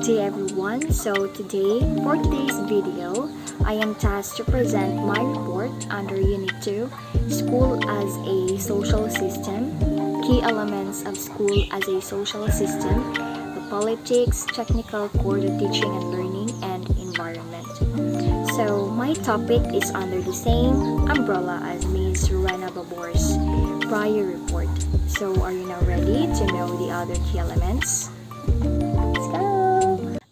Good day everyone. For today's video, I am tasked to present my report under Unit 2, School as a Social System, Key Elements of School as a Social System, the Politics, Technical Core to Teaching and Learning, and Environment. So my topic is under the same umbrella as Ms. Rowena Babor's prior report. So are you now ready to know the other key elements? Let's go!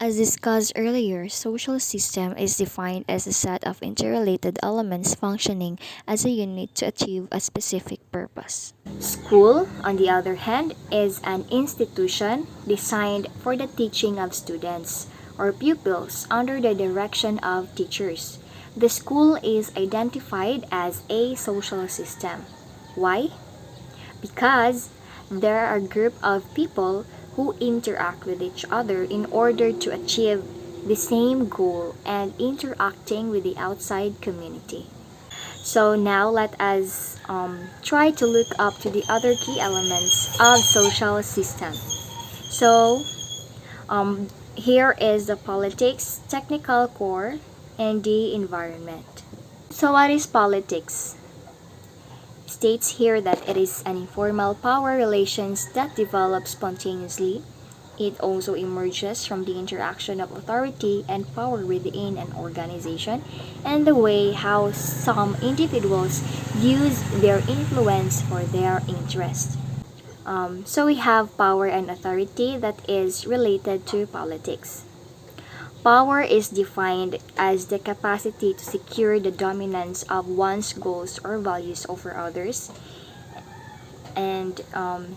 As discussed earlier, social system is defined as a set of interrelated elements functioning as a unit to achieve a specific purpose. School, on the other hand, is an institution designed for the teaching of students or pupils under the direction of teachers. The school is identified as a social system. Why? Because there are a group of people who interact with each other in order to achieve the same goal and interacting with the outside community. So now let us try to look up to the other key elements of social system. So here is the politics, technical core, and the environment. So what is politics? States here that it is an informal power relations that develop spontaneously. It also emerges from the interaction of authority and power within an organization and the way how some individuals use their influence for their interest. So we have power and authority that is related to politics. Power is defined as the capacity to secure the dominance of one's goals or values over others. And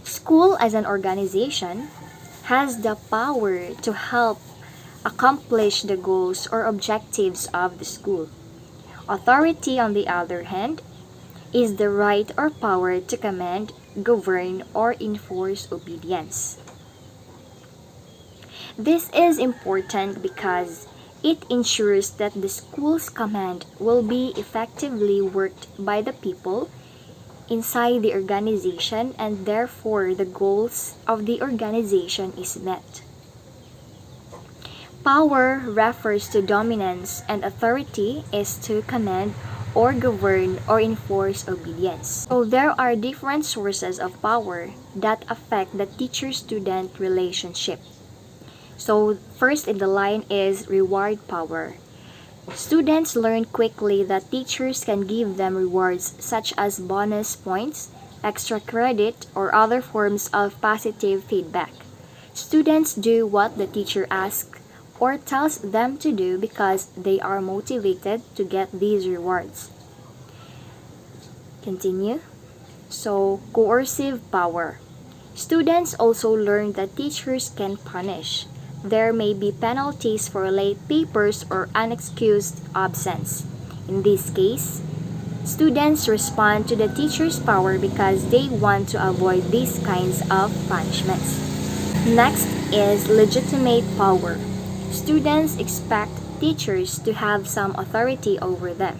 school as an organization has the power to help accomplish the goals or objectives of the school. Authority, on the other hand, is the right or power to command, govern, or enforce obedience. This is important because it ensures that the school's command will be effectively worked by the people inside the organization and therefore the goals of the organization is met. Power refers to dominance and authority is to command or govern or enforce obedience. So there are different sources of power that affect the teacher-student relationship. So first in the line is reward power. Students learn quickly that teachers can give them rewards such as bonus points, extra credit, or other forms of positive feedback. Students do what the teacher asks or tells them to do because they are motivated to get these rewards. Continue. So coercive power. Students also learn that teachers can punish. There may be penalties for late papers or unexcused absence. In this case, students respond to the teacher's power because they want to avoid these kinds of punishments. Next is legitimate power. Students expect teachers to have some authority over them.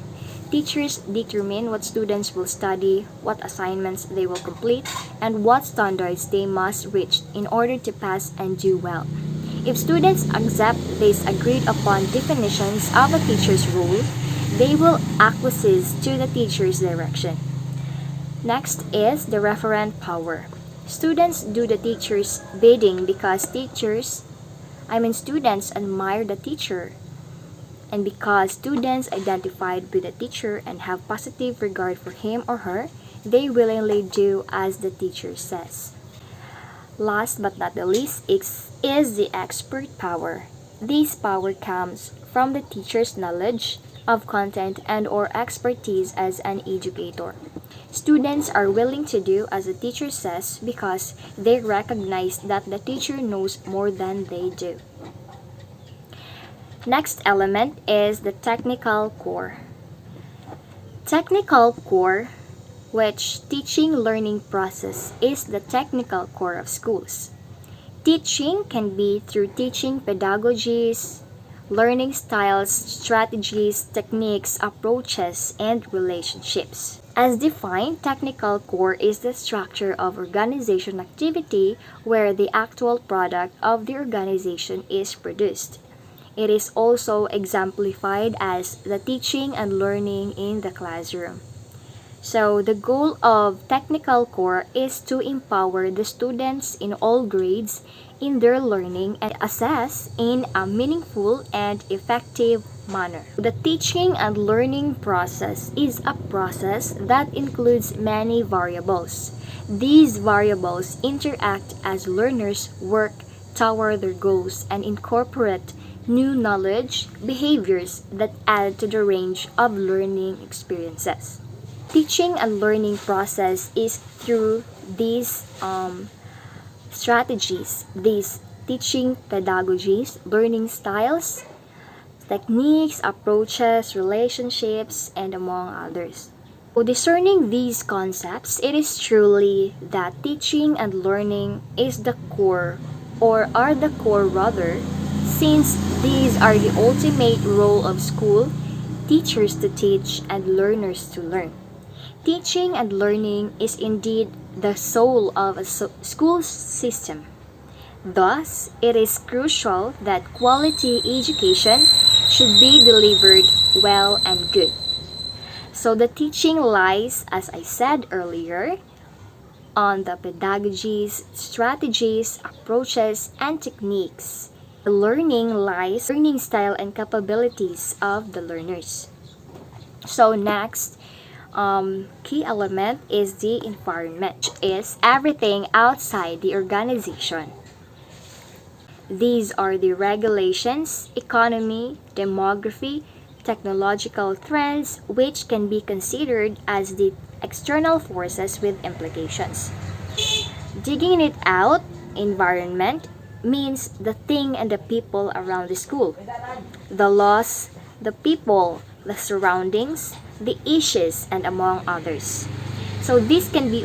Teachers determine what students will study, what assignments they will complete, and what standards they must reach in order to pass and do well. If students accept these agreed upon definitions of a teacher's role, they will acquiesce to the teacher's direction. Next is the referent power. Students do the teacher's bidding because students admire the teacher, and because students identified with the teacher and have positive regard for him or her, they willingly do as the teacher says. Last but not the least is the expert power. This power comes from the teacher's knowledge of content and or expertise as an educator. Students are willing to do as the teacher says because they recognize that the teacher knows more than they do. Next element is the technical core. Technical core, which teaching learning process, is the technical core of schools. Teaching can be through teaching pedagogies, learning styles, strategies, techniques, approaches, and relationships. As defined, technical core is the structure of organization activity where the actual product of the organization is produced. It is also exemplified as the teaching and learning in the classroom. So the goal of technical core is to empower the students in all grades in their learning and assess in a meaningful and effective manner. The teaching and learning process is a process that includes many variables. These variables interact as learners work toward their goals and incorporate new knowledge, behaviors that add to the range of learning experiences. Teaching and learning process is through these strategies, these teaching pedagogies, learning styles, techniques, approaches, relationships, and among others. So discerning these concepts, it is truly that teaching and learning is the core, or are the core rather, since these are the ultimate role of school, teachers to teach and learners to learn. Teaching and learning is indeed the soul of a school system. Thus, it is crucial that quality education should be delivered well and good. So the teaching lies, as I said earlier, on the pedagogies, strategies, approaches, and techniques. The learning lies learning style and capabilities of the learners. So next, key element is the environment, which is everything outside the organization. These are the regulations, economy, demography, technological trends, which can be considered as the external forces with implications. Digging it out, environment means the thing and the people around the school, the laws, the people, the surroundings, the issues, and among others. So this can be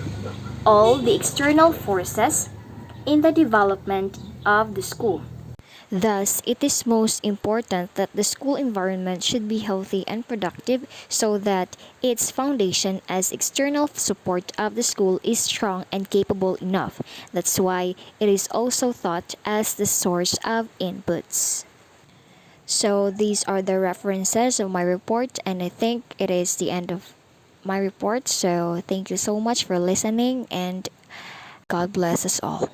all the external forces in the development of the school. Thus, it is most important that the school environment should be healthy and productive so that its foundation as external support of the school is strong and capable enough. That's why it is also thought as the source of inputs. So these are the references of my report, and I think it is the end of my report. So thank you so much for listening, and God bless us all.